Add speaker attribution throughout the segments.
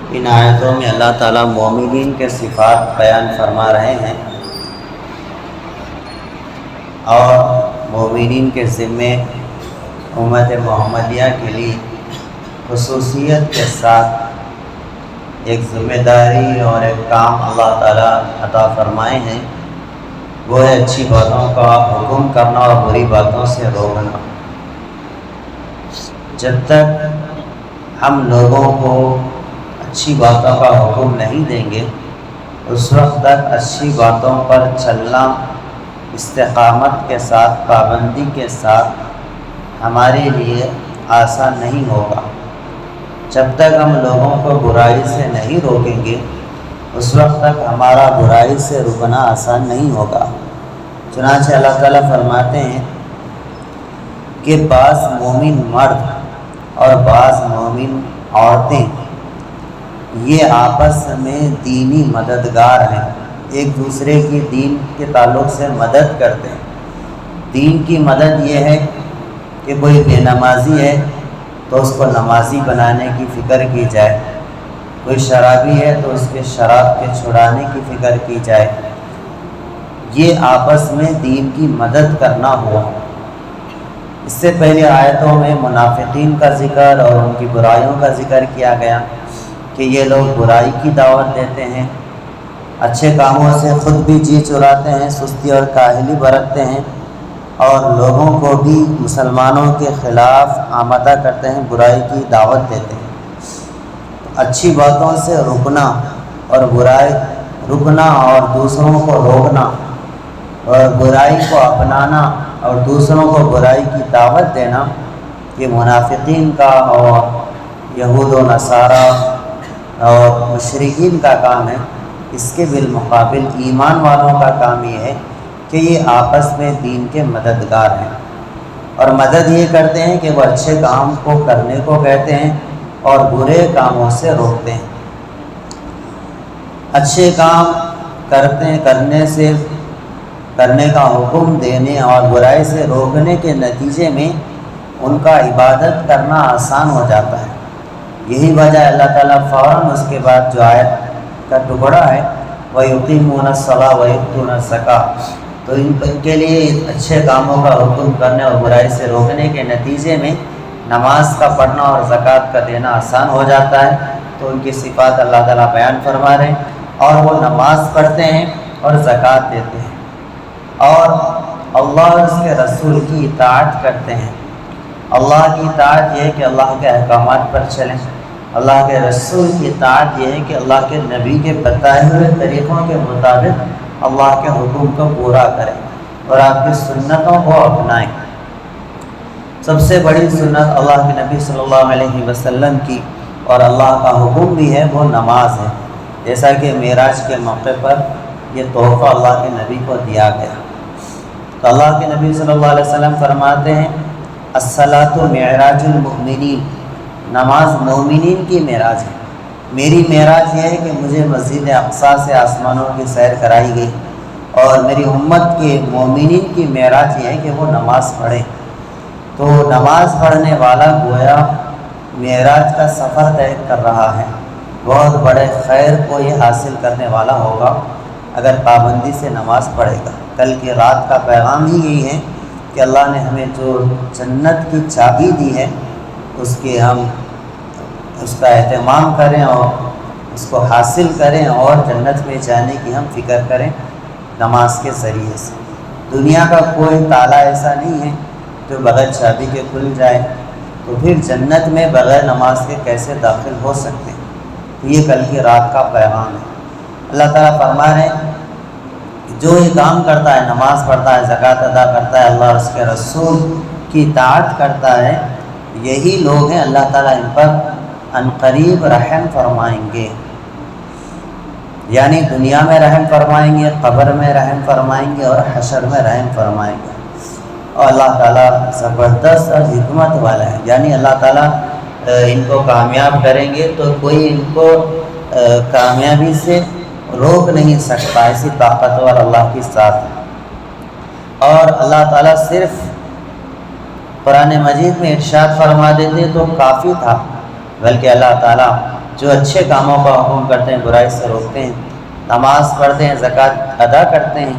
Speaker 1: ان آیتوں میں اللہ تعالیٰ مومنین کے صفات بیان فرما رہے ہیں اور مومنین کے ذمے امت محمدیہ کے لیے خصوصیت کے ساتھ ایک ذمہ داری اور ایک کام اللہ تعالیٰ عطا فرمائے ہیں، وہ ہے اچھی باتوں کا حکم کرنا اور بری باتوں سے روکنا۔ جب تک ہم لوگوں کو اچھی باتوں کا حکم نہیں دیں گے اس وقت تک اچھی باتوں پر چلنا استقامت کے ساتھ، پابندی کے ساتھ ہمارے لیے آسان نہیں ہوگا۔ جب تک ہم لوگوں کو برائی سے نہیں روکیں گے اس وقت تک ہمارا برائی سے رکنا آسان نہیں ہوگا۔ چنانچہ اللہ تعالیٰ فرماتے ہیں کہ بعض مومن مرد اور بعض مومن عورتیں یہ آپس میں دینی مددگار ہیں، ایک دوسرے کی دین کے تعلق سے مدد کرتے ہیں۔ دین کی مدد یہ ہے کہ کوئی بے نمازی ہے تو اس کو نمازی بنانے کی فکر کی جائے، کوئی شرابی ہے تو اس کے شراب کے چھڑانے کی فکر کی جائے۔ یہ آپس میں دین کی مدد کرنا ہوا۔ اس سے پہلے آیتوں میں منافقین کا ذکر اور ان کی برائیوں کا ذکر کیا گیا کہ یہ لوگ برائی کی دعوت دیتے ہیں، اچھے کاموں سے خود بھی جی چراتے ہیں، سستی اور کاہلی برتتے ہیں اور لوگوں کو بھی مسلمانوں کے خلاف آمادہ کرتے ہیں، برائی کی دعوت دیتے ہیں۔ اچھی باتوں سے رکنا اور برائی رکنا اور دوسروں کو روکنا اور برائی کو اپنانا اور دوسروں کو برائی کی دعوت دینا یہ منافقین کا اور یہود و نصارہ اور مشرکین کا کام ہے۔ اس کے بالمقابل ایمان والوں کا کام یہ ہے کہ یہ آپس میں دین کے مددگار ہیں اور مدد یہ کرتے ہیں کہ وہ اچھے کام کو کرنے کو کہتے ہیں اور برے کاموں سے روکتے ہیں۔ اچھے کام کرنے کا حکم دینے اور برائی سے روکنے کے نتیجے میں ان کا عبادت کرنا آسان ہو جاتا ہے۔ یہی وجہ اللہ تعالیٰ فوراً اس کے بعد جو آیت کا ٹکڑا ہے وَيُقِيمُونَ الصَّلَاةَ وَيُؤْتُونَ الزَّكَاةَ، تو ان کے لیے اچھے کاموں کا حکم کرنے اور برائی سے روکنے کے نتیجے میں نماز کا پڑھنا اور زکوٰۃ کا دینا آسان ہو جاتا ہے۔ تو ان کی صفات اللہ تعالیٰ بیان فرما رہے ہیں اور وہ نماز پڑھتے ہیں اور زکوٰۃ دیتے ہیں اور اللہ اور اس کے رسول کی اطاعت کرتے ہیں۔ اللہ کی اطاعت یہ ہے کہ اللہ کے احکامات پر چلیں، اللہ کے رسول کی اطاعت یہ ہے کہ اللہ کے نبی کے بتائے ہوئے طریقوں کے مطابق اللہ کے حکم کو پورا کریں اور آپ کی سنتوں کو اپنائیں۔ سب سے بڑی سنت اللہ کے نبی صلی اللہ علیہ وسلم کی اور اللہ کا حکم بھی ہے وہ نماز ہے، جیسا کہ معراج کے موقع پر یہ تحفہ اللہ کے نبی کو دیا گیا۔ تو اللہ کے نبی صلی اللہ علیہ وسلم فرماتے ہیں الصلاۃ معراج المؤمنین، نماز مومنین کی معراج ہے۔ میری معراج یہ ہے کہ مجھے مسجد اقصیٰ سے آسمانوں کی سیر کرائی گئی اور میری امت کے مومنین کی معراج یہ ہے کہ وہ نماز پڑھیں۔ تو نماز پڑھنے والا گویا معراج کا سفر طے کر رہا ہے، بہت بڑے خیر کو یہ حاصل کرنے والا ہوگا اگر پابندی سے نماز پڑھے گا۔ کل کی رات کا پیغام ہی یہی ہے کہ اللہ نے ہمیں جو جنت کی چابی دی ہے ہم اس کا اہتمام کریں اور اس کو حاصل کریں اور جنت میں جانے کی ہم فکر کریں نماز کے ذریعے سے۔ دنیا کا کوئی تالا ایسا نہیں ہے جو بغیر چابی کے کھل جائے، تو پھر جنت میں بغیر نماز کے کیسے داخل ہو سکتے ہیں؟ تو یہ کل کی رات کا پیغام ہے۔ اللہ تعالیٰ فرما رہے ہیں جو یہ کام کرتا ہے، نماز پڑھتا ہے، زکوٰۃ ادا کرتا ہے، اللہ اور اس کے رسول کی اطاعت کرتا ہے، یہی لوگ ہیں اللہ تعالیٰ ان پر عنقریب رحم فرمائیں گے، یعنی دنیا میں رحم فرمائیں گے، قبر میں رحم فرمائیں گے اور حشر میں رحم فرمائیں گے۔ اور اللہ تعالیٰ زبردست اور حکمت والا ہے، یعنی اللہ تعالیٰ ان کو کامیاب کریں گے تو کوئی ان کو کامیابی سے روک نہیں سکتا، ایسی طاقتور اللہ کی ذات ہے۔ اور اللہ تعالیٰ صرف قرآن مجید میں ارشاد فرما دیتے تو کافی تھا، بلکہ اللہ تعالیٰ جو اچھے کاموں کا حکم کرتے ہیں، برائی سے روکتے ہیں، نماز پڑھتے ہیں، زکوٰۃ ادا کرتے ہیں،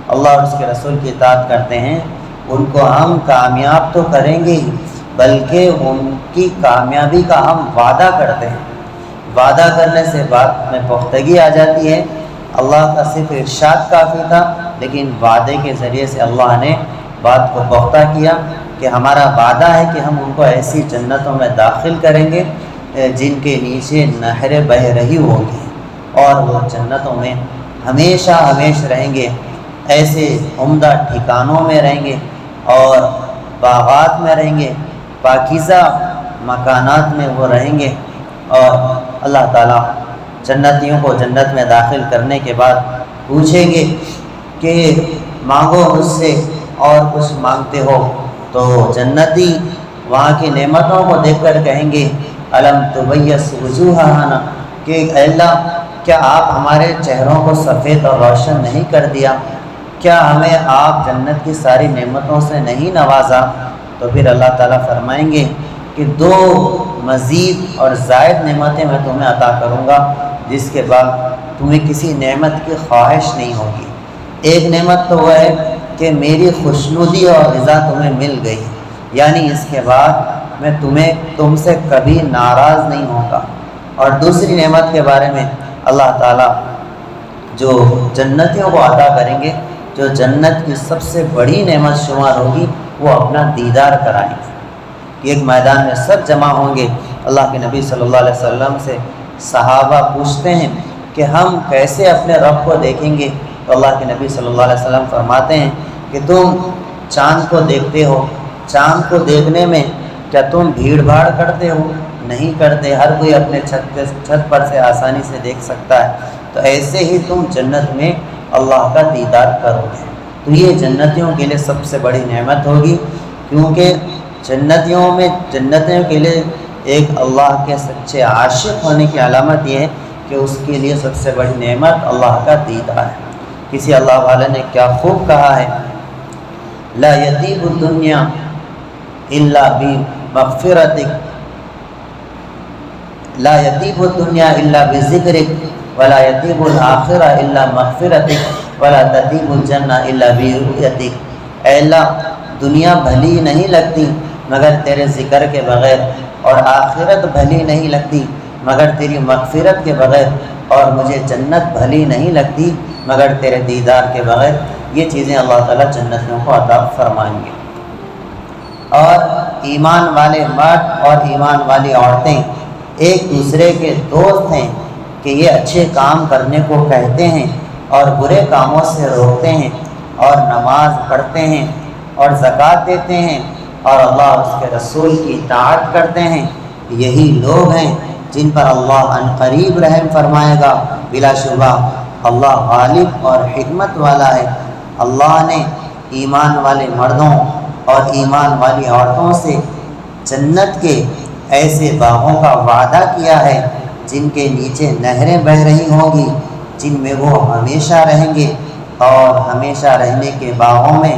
Speaker 1: اللہ اور اس کے رسول کی اطاعت کرتے ہیں، ان کو ہم کامیاب تو کریں گے ہی، بلکہ ان کی کامیابی کا ہم وعدہ کرتے ہیں۔ وعدہ کرنے سے بات میں پختگی آ جاتی ہے۔ اللہ کا صرف ارشاد کافی تھا، لیکن وعدے کے ذریعے سے اللہ نے بات کو پختہ کیا کہ ہمارا وعدہ ہے کہ ہم ان کو ایسی جنتوں میں داخل کریں گے جن کے نیچے نہریں بہہ رہی ہوں گی، اور وہ جنتوں میں ہمیشہ ہمیشہ رہیں گے، ایسے عمدہ ٹھکانوں میں رہیں گے اور باغات میں رہیں گے، پاکیزہ مکانات میں وہ رہیں گے۔ اور اللہ تعالیٰ جنتیوں کو جنت میں داخل کرنے کے بعد پوچھیں گے کہ مانگو مجھ سے اور کچھ مانگتے ہو، تو جنتی وہاں کی نعمتوں کو دیکھ کر کہیں گے الم تبیض وجوہنا، کہ اے اللہ کیا آپ ہمارے چہروں کو سفید اور روشن نہیں کر دیا؟ کیا ہمیں آپ جنت کی ساری نعمتوں سے نہیں نوازا؟ تو پھر اللہ تعالیٰ فرمائیں گے کہ 2 مزید اور زائد نعمتیں میں تمہیں عطا کروں گا، جس کے بعد تمہیں کسی نعمت کی خواہش نہیں ہوگی۔ ایک نعمت تو وہ ہے کہ میری خوشنودی اور رضا تمہیں مل گئی، یعنی اس کے بعد میں تم سے کبھی ناراض نہیں ہوں گا۔ اور دوسری نعمت کے بارے میں اللہ تعالیٰ جو جنتیوں کو عطا کریں گے، جو جنت کی سب سے بڑی نعمت شمار ہوگی، وہ اپنا دیدار کرائیں گے۔ ایک میدان میں سب جمع ہوں گے۔ اللہ کے نبی صلی اللہ علیہ وسلم سے صحابہ پوچھتے ہیں کہ ہم کیسے اپنے رب کو دیکھیں گے؟ تو اللہ کے نبی صلی اللہ علیہ وسلم فرماتے ہیں کہ تم چاند کو دیکھتے ہو، چاند کو دیکھنے میں کیا تم بھیڑ بھاڑ کرتے ہو؟ نہیں کرتے، ہر کوئی اپنے چھت پر سے آسانی سے دیکھ سکتا ہے۔ تو ایسے ہی تم جنت میں اللہ کا دیدار کرو گے۔ تو یہ جنتیوں کے لیے سب سے بڑی نعمت ہوگی، کیونکہ جنتیوں کے لیے ایک اللہ کے سچے عاشق ہونے کی علامت یہ ہے کہ اس کے لیے سب سے بڑی نعمت اللہ کا دیدار ہے۔ کسی اللہ والے نے کیا خوب کہا ہے، لا یطیب الدنیا الا بمغفرتک، لا یطیب الدنیا الا بذکرک، ولا یطیب الآخرہ الا مغفرتک، ولا تطیب الجنہ الا برؤیتک۔ اے اللہ دنیا بھلی نہیں لگتی مگر تیرے ذکر کے بغیر، اور آخرت بھلی نہیں لگتی مگر تیری مغفرت کے بغیر، اور مجھے جنت بھلی نہیں لگتی مگر تیرے دیدار کے بغیر۔ یہ چیزیں اللہ تعالیٰ جنتیوں کو عطا فرمائیں گے۔ اور ایمان والے مرد اور ایمان والی عورتیں ایک دوسرے کے دوست ہیں کہ یہ اچھے کام کرنے کو کہتے ہیں اور برے کاموں سے روکتے ہیں، اور نماز پڑھتے ہیں اور زکوٰۃ دیتے ہیں اور اللہ اور اس کے رسول کی اطاعت کرتے ہیں۔ یہی لوگ ہیں جن پر اللہ عنقریب رحم فرمائے گا۔ بلا شبہ اللہ غالب اور حکمت والا ہے۔ اللہ نے ایمان والے مردوں اور ایمان والی عورتوں سے جنت کے ایسے باغوں کا وعدہ کیا ہے جن کے نیچے نہریں بہہ رہی ہوں گی، جن میں وہ ہمیشہ رہیں گے، اور ہمیشہ رہنے کے باغوں میں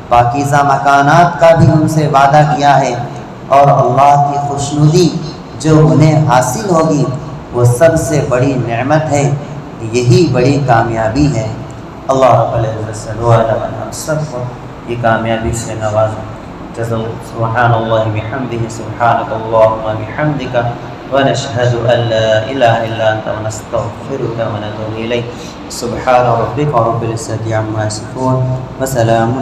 Speaker 1: پاکیزہ مکانات کا بھی ان سے وعدہ کیا ہے، اور اللہ کی خوشنودی جو انہیں حاصل ہوگی وہ سب سے بڑی نعمت ہے، یہی بڑی کامیابی ہے۔ اللہ رب العزت سے دعا ہے ہم سب کو یہ کامیابی سے نوازیں۔ سبحان اللہ بحمدہ، سبحانک اللہم بحمدک، ونشہد ان لا الہ الا انت، ونستغفرک ونتوب الیک۔ سبحان ربک رب العزت عما یصفون، وسلام